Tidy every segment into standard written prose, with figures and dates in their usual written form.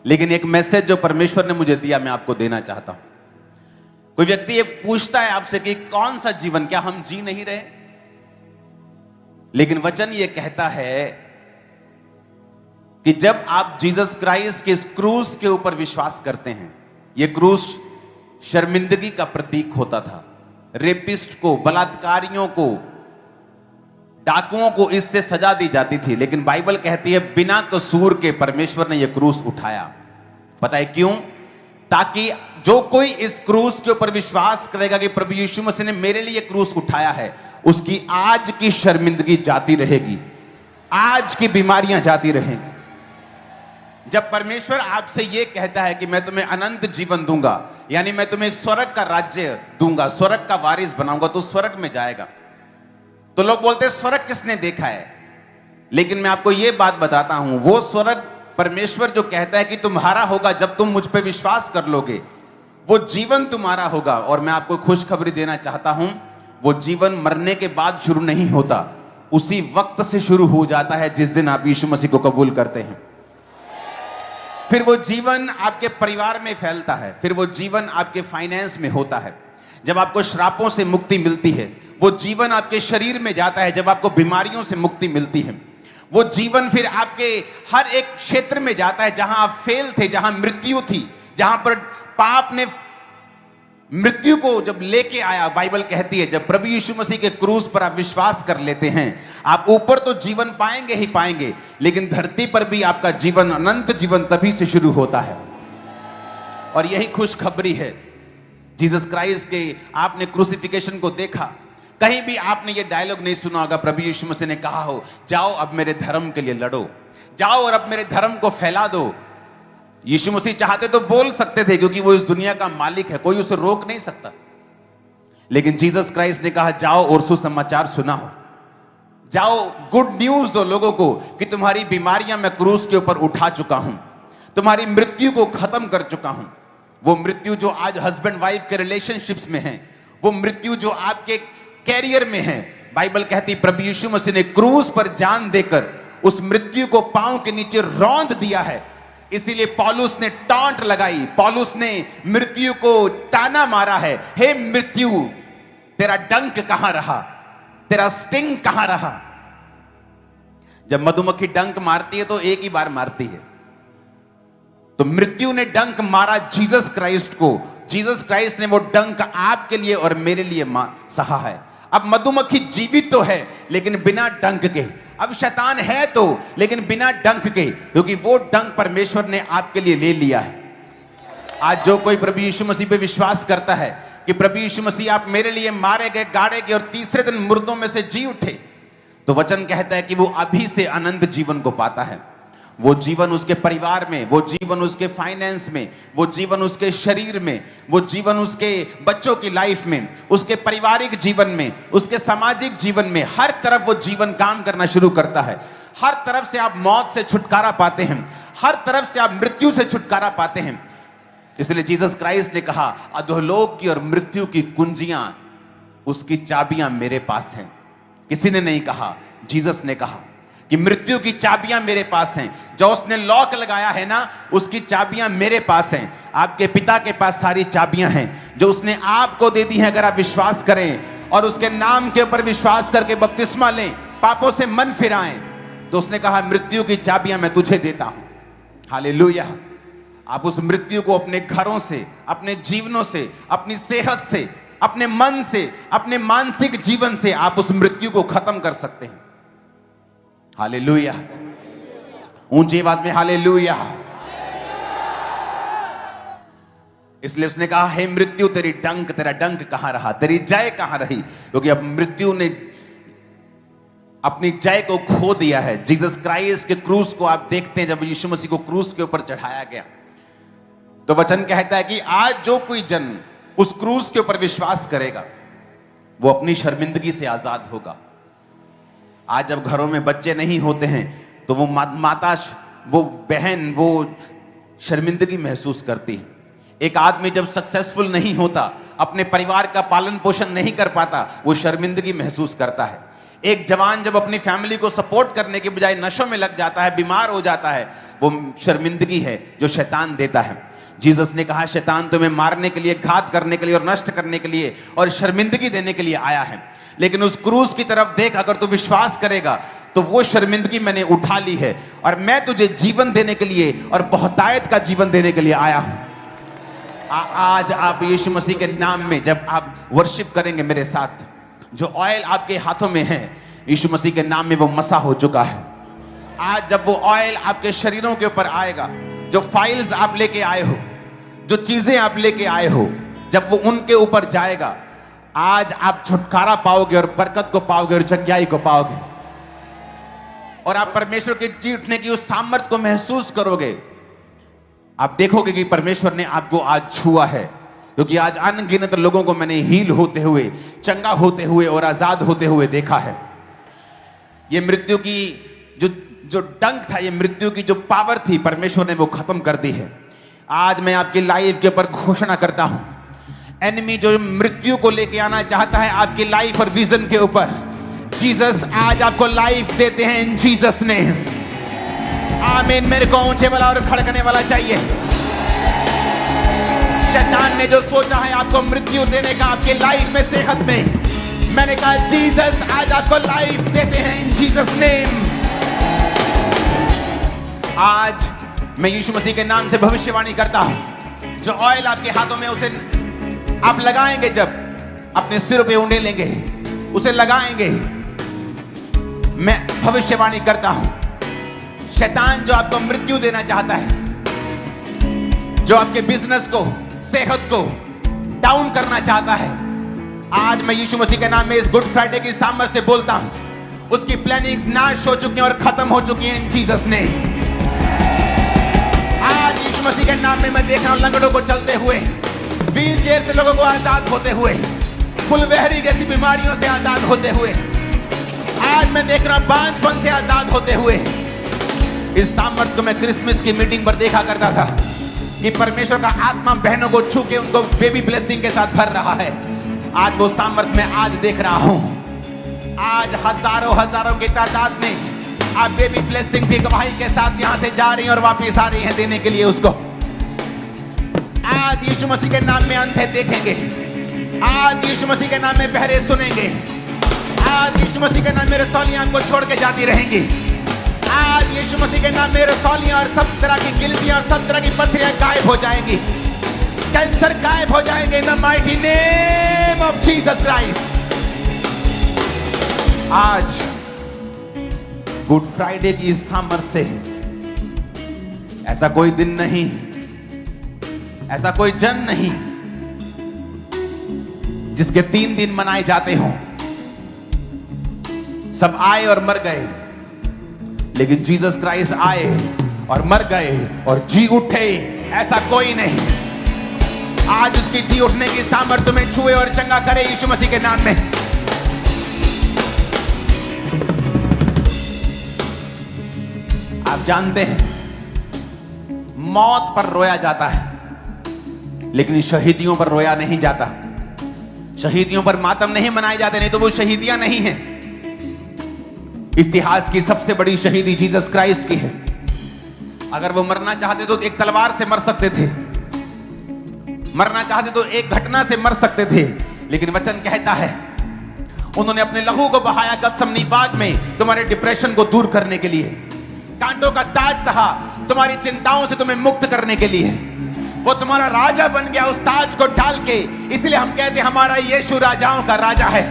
लेकिन एक मैसेज जो परमेश्वर ने मुझे दिया मैं आपको देना चाहता हूं। कोई व्यक्ति ये पूछता है आपसे कि कौन सा जीवन, क्या हम जी नहीं रहे? लेकिन वचन ये कहता है कि जब आप जीसस क्राइस्ट के इस क्रूस के ऊपर विश्वास करते हैं, यह क्रूस शर्मिंदगी का प्रतीक होता था। रेपिस्ट को, बलात्कारियों को, डाकुओं को इससे सजा दी जाती थी, लेकिन बाइबल कहती है बिना कसूर के परमेश्वर ने यह क्रूस उठाया। पता है क्यों? ताकि जो कोई इस क्रूस के ऊपर विश्वास करेगा कि प्रभु यीशु मसीह ने मेरे लिए क्रूस उठाया है, उसकी आज की शर्मिंदगी जाती रहेगी, आज की बीमारियां जाती रहेंगी। जब परमेश्वर आपसे यह कहता है कि मैं तुम्हें अनंत जीवन दूंगा, यानी मैं तुम्हें एक स्वर्ग का राज्य दूंगा, स्वर्ग का वारिस बनाऊंगा, तो स्वर्ग में जाएगा। तो लोग बोलते हैं स्वर्ग किसने देखा है? लेकिन मैं आपको यह बात बताता हूं, वो स्वर्ग परमेश्वर जो कहता है कि तुम्हारा होगा जब तुम मुझ पे विश्वास कर लोगे, वो जीवन तुम्हारा होगा। और मैं आपको खुशखबरी देना चाहता हूं, वो जीवन मरने के बाद शुरू नहीं होता, उसी वक्त से शुरू हो जाता है जिस दिन आप यीशु मसीह को कबूल करते हैं। फिर वो जीवन आपके परिवार में फैलता है, फिर वो जीवन आपके फाइनेंस में होता है, जब आपको श्रापों से मुक्ति मिलती है। वो जीवन आपके शरीर में जाता है जब आपको बीमारियों से मुक्ति मिलती है। वो जीवन फिर आपके हर एक क्षेत्र में जाता है जहां आप फेल थे, जहां मृत्यु थी, जहां पर पाप ने मृत्यु को जब लेके आया। बाइबल कहती है जब प्रभु यीशु मसीह के क्रूस पर आप विश्वास कर लेते हैं, आप ऊपर तो जीवन पाएंगे ही पाएंगे, लेकिन धरती पर भी आपका जीवन, अनंत जीवन तभी से शुरू होता है। और यही खुशखबरी है जीसस क्राइस्ट के। आपने क्रूसिफिकेशन को देखा, कहीं भी आपने ये डायलॉग नहीं सुना होगा प्रभु यीशु मसीह ने कहा हो, जाओ अब मेरे धर्म के लिए लड़ो, जाओ और अब मेरे धर्म को फैला दो। यीशु मसीह चाहते तो बोल सकते थे, क्योंकि वो इस दुनिया का मालिक है, कोई उसे रोक नहीं सकता। लेकिन जीसस क्राइस्ट ने कहा जाओ और सुसमाचार सुनाओ, जाओ गुड न्यूज दो लोगों को कि तुम्हारी बीमारियां मैं क्रूस के ऊपर उठा चुका हूं, तुम्हारी मृत्यु को खत्म कर चुका हूं। वो मृत्यु जो आज हस्बैंड वाइफ के रिलेशनशिप्स में है, वो मृत्यु जो आपके कैरियर में है, बाइबल कहती प्रभु यीशु मसीह ने क्रूस पर जान देकर उस मृत्यु को पांव के नीचे रौंद दिया है। इसीलिए पौलुस ने टॉन्ट लगाई, पौलुस ने मृत्यु को ताना मारा है, हे मृत्यु तेरा डंक कहां रहा, तेरा स्टिंग कहां रहा। जब मधुमक्खी डंक मारती है तो एक ही बार मारती है, तो मृत्यु ने डंक मारा जीसस क्राइस्ट को। जीसस क्राइस्ट ने वो डंक आपके लिए और मेरे लिए सहा है। अब मधुमक्खी जीवित तो है लेकिन बिना डंक के, अब शैतान है तो लेकिन बिना डंक के, क्योंकि वो डंक परमेश्वर ने आपके लिए ले लिया है। आज जो कोई प्रभु यीशु मसीह पे विश्वास करता है कि प्रभु यीशु मसीह आप मेरे लिए मारे गए, गाड़े गए और तीसरे दिन मुर्दों में से जी उठे, तो वचन कहता है कि वो अभी से अनंत जीवन को पाता है। वो जीवन उसके परिवार में, वो जीवन उसके फाइनेंस में, वो जीवन उसके शरीर में, वो जीवन उसके बच्चों की लाइफ में, उसके पारिवारिक जीवन में, उसके सामाजिक जीवन में, हर तरफ वो जीवन काम करना शुरू करता है। हर तरफ से आप मौत से छुटकारा पाते हैं, हर तरफ से आप मृत्यु से छुटकारा पाते हैं। इसलिए जीसस क्राइस्ट ने कहा अधोलोक की और मृत्यु की कुंजियां, उसकी चाबियां मेरे पास हैं। किसी ने नहीं कहा, जीसस ने कहा कि मृत्यु की चाबियां मेरे पास हैं। जो उसने लॉक लगाया है ना, उसकी चाबियां मेरे पास हैं। आपके पिता के पास सारी चाबियां हैं जो उसने आपको दे दी हैं। अगर आप विश्वास करें और उसके नाम के ऊपर विश्वास करके बपतिस्मा लें, पापों से मन फिराएं, तो उसने कहा मृत्यु की चाबियां मैं तुझे देता हूं। हालेलुया। आप उस मृत्यु को अपने घरों से, अपने जीवनों से, अपनी सेहत से, अपने मन से, अपने मानसिक जीवन से आप उस मृत्यु को खत्म कर सकते हैं। हालेलुया। ऊंची आवाज में हालेलुया। इसलिए उसने कहा हे मृत्यु तेरा डंक कहां रहा, तेरी जय कहां रही, क्योंकि अब मृत्यु ने अपनी जय को खो दिया है। जीसस क्राइस्ट के क्रूस को आप देखते हैं, जब यीशु मसीह को क्रूस के ऊपर चढ़ाया गया, तो वचन कहता है कि आज जो कोई जन उस क्रूस के ऊपर विश्वास करेगा वो अपनी शर्मिंदगी से आजाद होगा। आज जब घरों में बच्चे नहीं होते हैं तो वो माता, वो बहन, वो शर्मिंदगी महसूस करती है। एक आदमी जब सक्सेसफुल नहीं होता, अपने परिवार का पालन पोषण नहीं कर पाता, वो शर्मिंदगी महसूस करता है। एक जवान जब अपनी फैमिली को सपोर्ट करने के बजाय नशों में लग जाता है, बीमार हो जाता है, वो शर्मिंदगी है जो शैतान देता है। जीसस ने कहा शैतान तुम्हें मारने के लिए, घात करने के लिए और नष्ट करने के लिए और शर्मिंदगी देने के लिए आया है। लेकिन उस क्रूस की तरफ देख, अगर तू विश्वास करेगा तो वो शर्मिंदगी मैंने उठा ली है और मैं तुझे जीवन देने के लिए और बहुतायत का जीवन देने के लिए आया हूं। आज आप यीशु मसीह के नाम में जब आप वर्शिप करेंगे मेरे साथ, जो ऑयल आपके हाथों में है यीशु मसीह के नाम में वो मसा हो चुका है। आज जब वो ऑयल आपके शरीरों के ऊपर आएगा, जो फाइल्स आप लेके आए हो, जो चीजें आप लेके आए हो, जब वो उनके ऊपर जाएगा, आज आप छुटकारा पाओगे और बरकत को पाओगे और चंगाई को पाओगे और आप परमेश्वर के जी उठने की उस सामर्थ को महसूस करोगे। आप देखोगे कि परमेश्वर ने आपको आज छुआ है, क्योंकि आज अनगिनत लोगों को मैंने हील होते हुए, चंगा होते हुए और आजाद होते हुए देखा है। ये मृत्यु की जो डंक था, ये मृत्यु की जो पावर थी, परमेश्वर ने वो खत्म कर दी है। आज मैं आपकी लाइफ के ऊपर घोषणा करता हूं, एनिमी जो मृत्यु को लेके आना चाहता है आपकी लाइफ और विजन के ऊपर, जीसस आज आपको लाइफ देते हैं इन जीसस ने। आमीन। मेरे को ऊंचे वाला और खड़कने वाला चाहिए। शैतान ने जो सोचा है आपको मृत्यु देने का आपकी लाइफ में, सेहत में, मैंने कहा जीसस आज आपको लाइफ देते हैं इन जीसस नेम। आज मैं यीशु मसीह के नाम से भविष्यवाणी करता हूं, जो ऑयल आपके हाथों में उसे आप लगाएंगे, जब अपने सिर पे उंडेलेंगे, उसे लगाएंगे, मैं भविष्यवाणी करता हूं, शैतान जो आपको मृत्यु देना चाहता है, जो आपके बिजनेस को, सेहत को डाउन करना चाहता है, आज मैं यीशु मसीह के नाम में इस गुड फ्राइडे की सामर्थ से बोलता हूं, उसकी प्लानिंग्स नाश हो चुकी हैं और खत्म हो चुकी हैं इन जीसस ने। आज यीशु मसीह के नाम में मैं देख रहा हूं लंगड़ों को चलते हुए, व्हील चेयर से लोगों को आजाद होते हुए, फुलबहरी जैसी बीमारियों से आजाद होते हुए, आज मैं देख रहा हूं बांझपन से आजाद होते हुए। इस सामर्थ को मैं क्रिसमस की मीटिंग पर देखा करता था कि परमेश्वर का आत्मा बहनों को छू के उनको बेबी ब्लेसिंग के साथ भर रहा है। आज वो सामर्थ मैं आज देख रहा हूं। आज हजारों की तादाद में आप बेबी ब्लेसिंग की गवाही के साथ यहां से जा रही हैं और वापस आ रही हैं देने के लिए उसको। आज यीशु मसीह के नाम में अंधे देखेंगे, आज यीशु मसीह के नाम में बहरे सुनेंगे, आज यीशु मसीह के नाम में रसौलियां को छोड़ के जाती रहेंगी, आज यीशु मसीह के नाम में रसौलियां और सब तरह की गिल्टियां और सब तरह की पथरियां गायब हो जाएंगी, कैंसर गायब हो जाएंगे in the mighty name of Jesus Christ. आज गुड फ्राइडे की इस सामर्थ से ऐसा कोई दिन नहीं, ऐसा कोई जन नहीं जिसके 3 दिन मनाए जाते हों। सब आए और मर गए, लेकिन जीसस क्राइस्ट आए और मर गए और जी उठे, ऐसा कोई नहीं। आज उसकी जी उठने की सामर्थ्य में छुए और चंगा करे यीशु मसीह के नाम में। आप जानते हैं मौत पर रोया जाता है, लेकिन शहीदियों पर रोया नहीं जाता। शहीदियों पर मातम नहीं मनाए जाते, नहीं तो वो शहीदियां नहीं हैं। इतिहास की सबसे बड़ी शहीदी जीसस क्राइस्ट की है। अगर वो मरना चाहते तो एक तलवार से मर सकते थे, मरना चाहते तो एक घटना से मर सकते थे, लेकिन वचन कहता है उन्होंने अपने लहू को बहाया गतसमनी बाग में तुम्हारे डिप्रेशन को दूर करने के लिए, कांटों का ताज सहा तुम्हारी चिंताओं से तुम्हें मुक्त करने के लिए। वो तुम्हारा राजा बन गया उस ताज को डाल के। इसलिए हम कहते हैं हमारा यीशु राजाओं का राजा है।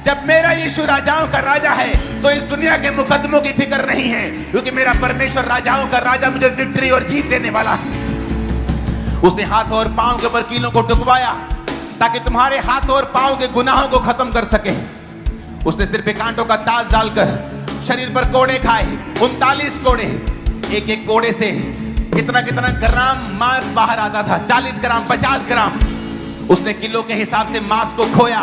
जब मेरा यीशु राजाओं का राजा है तो इस दुनिया के मुकदमों की फिक्र नहीं है, क्योंकि मेरा परमेश्वर राजाओं का राजा मुझे विक्ट्री और जीत देने वाला है। उसने हाथों और पांव के ऊपर कीलों को टुकवाया ताकि तुम्हारे हाथों और पांव के गुनाहों को खत्म कर सके। उसने सिर पे कांटों का ताज डालकर शरीर पर कोड़े खाए, 39 कोड़े। एक एक कोड़े से कितना कितना ग्राम मांस बाहर आता था, 40 ग्राम 50 ग्राम। उसने किलो के हिसाब से मांस को खोया।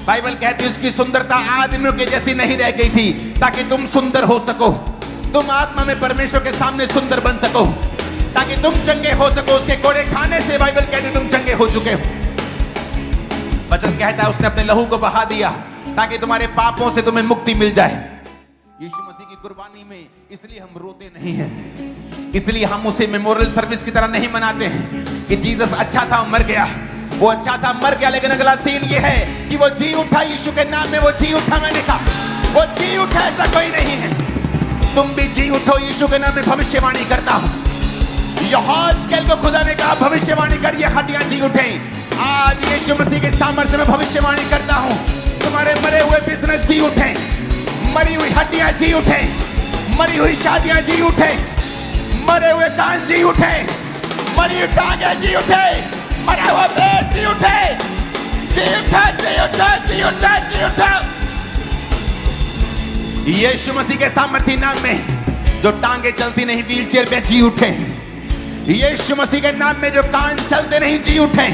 बाइबल कहती है उसकी सुंदरता आदमियों के जैसी नहीं रह गई थी, ताकि तुम सुंदर हो सको, तुम आत्मा में परमेश्वर के सामने सुंदर बन सको, ताकि तुम चंगे हो सको। उसके कोड़े खाने से बाइबल कहती तुम चंगे हो चुके हो। वचन कहता है उसने अपने लहू को बहा दिया ताकि तुम्हारे पापों से तुम्हें मुक्ति मिल जाए। यीशु मसीह की कुर्बानी में इसलिए हम रोते नहीं हैं, इसलिए हम उसे मेमोरियल सर्विस की तरह नहीं मनाते हैं कि जीसस अच्छा था मर गया। वो अच्छा था मर गया, लेकिन अगला सीन ये है कि वो जी उठा। यीशु के नाम में वो जी उठा। मैंने कहा वो जी उठा, ऐसा कोई नहीं है। तुम भी जी उठो। यीशु के नाम में भविष्यवाणी करता हूं। यहोशूएल को खुदा ने कहा भविष्यवाणी कर, ये हड्डियां जी उठे। आज यीशु मसीह के सामर्थ्य में भविष्यवाणी करता हूं, तुम्हारे मरे हुए बिजनेस जी उठे, मरी हुई हड्डियां जी उठे, मरी हुई शादियां जी उठे, मरे हुए कान जी उठे, मरी हुई टांगे जी उठे, मरा हुआ पेट जी उठे, जी उठा, जी उठा, जी उठा, जी उठा। यीशु मसीह के सामर्थ्य नाम में जो टांगे चलती नहीं व्हीलचेयर पे जी उठे। यीशु मसीह के नाम में जो कान चलते नहीं जी उठे।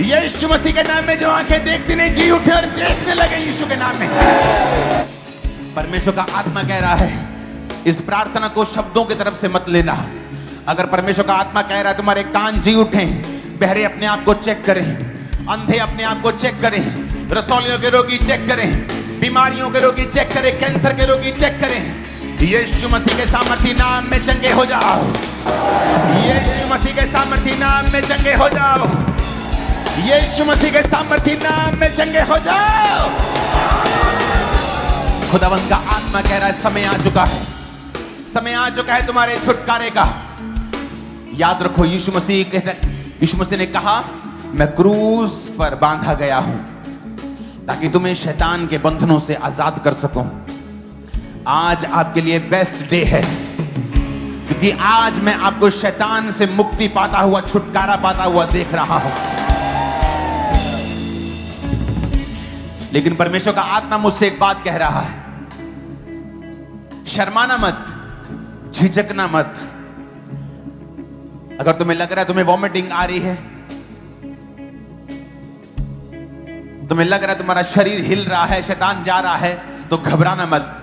यीशु मसीह के नाम में जो आंखें देखती नहीं जी उठे और देखने लगे यीशु के नाम में। परमेश्वर का आत्मा कह रहा है इस प्रार्थना को शब्दों की तरफ से मत लेना। अगर परमेश्वर का आत्मा कह रहा है तुम्हारे कान जी उठे, बहरे अपने आप को चेक करें, अंधे अपने आप को चेक करें, रसौलियों के रोगी चेक करें, बीमारियों के रोगी चेक करें, कैंसर के रोगी चेक करें। यीशु मसीह के सामर्थी नाम में चंगे हो जाओ। यीशु मसीह के सामर्थी नाम में चंगे हो जाओ। यीशु मसीह के सामर्थी नाम में चंगे हो जाओ। खुदावंद का आत्मा कह रहा है समय आ चुका है, समय आ चुका है तुम्हारे छुटकारे का। याद रखो यीशु मसीह ने कहा मैं क्रूस पर बांधा गया हूं ताकि तुम्हें शैतान के बंधनों से आजाद कर सकूं। आज आपके लिए बेस्ट डे है, क्योंकि आज मैं आपको शैतान से मुक्ति पाता हुआ, छुटकारा पाता हुआ देख रहा हूं। लेकिन परमेश्वर का आत्मा मुझसे एक बात कह रहा है, शर्माना मत, झिझकना मत। अगर तुम्हें लग रहा है तुम्हें वॉमिटिंग आ रही है, तुम्हें लग रहा है तुम्हारा शरीर हिल रहा है, शैतान जा रहा है, तो घबराना मत,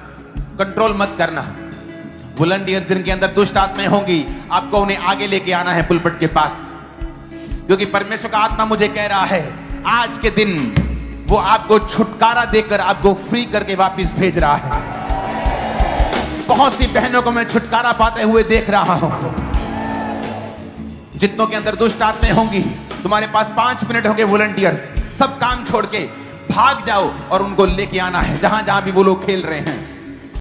कंट्रोल मत करना। वॉलंटियर जिनके अंदर दुष्ट आत्माएं होंगी, आपको उन्हें आगे लेके आना है पुलपट के पास, क्योंकि परमेश्वर का आत्मा मुझे कह रहा है आज के दिन वो आपको छुटकारा देकर आपको फ्री करके वापस भेज रहा है। बहुत सी बहनों को मैं छुटकारा पाते हुए देख रहा हूं। जितनों के अंदर दुष्ट आत्माएं होंगी, तुम्हारे पास 5 मिनट होंगे। वॉलंटियर्स सब काम छोड़ के भाग जाओ और उनको लेके आना है जहां जहां भी वो लोग खेल रहे हैं।